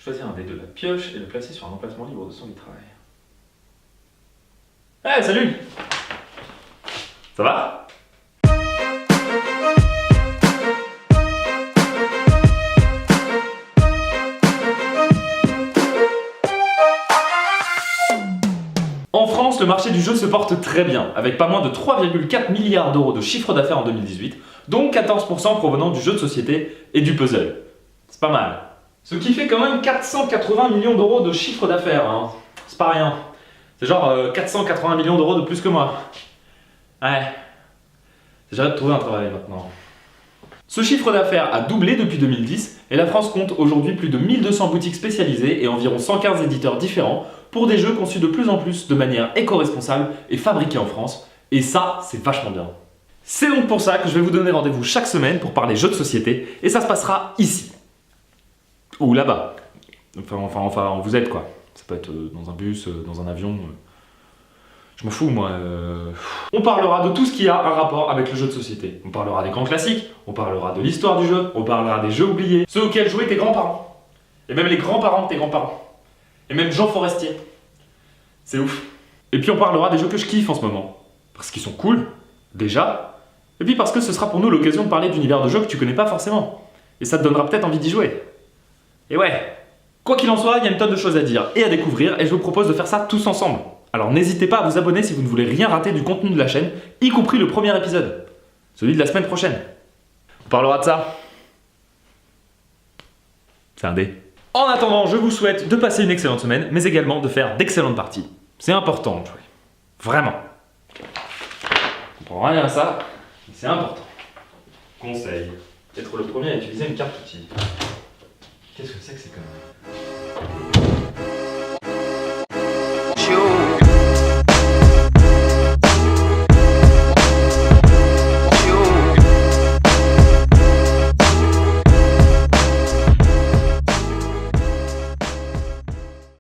Choisir un dé de la pioche et le placer sur un emplacement libre de son vitrail. Hey, salut! Ça va? En France, le marché du jeu se porte très bien, avec pas moins de 3,4 milliards d'euros de chiffre d'affaires en 2018, dont 14% provenant du jeu de société et du puzzle. C'est pas mal. Ce qui fait quand même 480 millions d'euros de chiffre d'affaires, hein. C'est pas rien. C'est genre 480 millions d'euros de plus que moi. Ouais. J'arrête de trouver un travail maintenant. Ce chiffre d'affaires a doublé depuis 2010 et la France compte aujourd'hui plus de 1200 boutiques spécialisées et environ 115 éditeurs différents pour des jeux conçus de plus en plus de manière éco-responsable et fabriqués en France. Et ça, c'est vachement bien. C'est donc pour ça que je vais vous donner rendez-vous chaque semaine pour parler jeux de société et ça se passera ici. Ou là-bas. Enfin, vous êtes quoi. Ça peut être dans un bus, dans un avion. Je m'en fous, moi. On parlera de tout ce qui a un rapport avec le jeu de société. On parlera des grands classiques, on parlera de l'histoire du jeu, on parlera des jeux oubliés, ceux auxquels jouaient tes grands-parents. Et même les grands-parents de tes grands-parents. Et même Jean Forestier. C'est ouf. Et puis on parlera des jeux que je kiffe en ce moment. Parce qu'ils sont cool, déjà. Et puis parce que ce sera pour nous l'occasion de parler d'univers de jeux que tu connais pas forcément. Et ça te donnera peut-être envie d'y jouer. Et ouais, quoi qu'il en soit, il y a une tonne de choses à dire et à découvrir et je vous propose de faire ça tous ensemble. Alors n'hésitez pas à vous abonner si vous ne voulez rien rater du contenu de la chaîne, y compris le premier épisode, celui de la semaine prochaine. On parlera de ça. C'est un dé. En attendant, je vous souhaite de passer une excellente semaine, mais également de faire d'excellentes parties. C'est important de jouer. Vraiment. Je comprends rien à ça, mais c'est important. Conseil. Être le premier à utiliser une carte outil. Qu'est-ce que c'est que ces conneries ?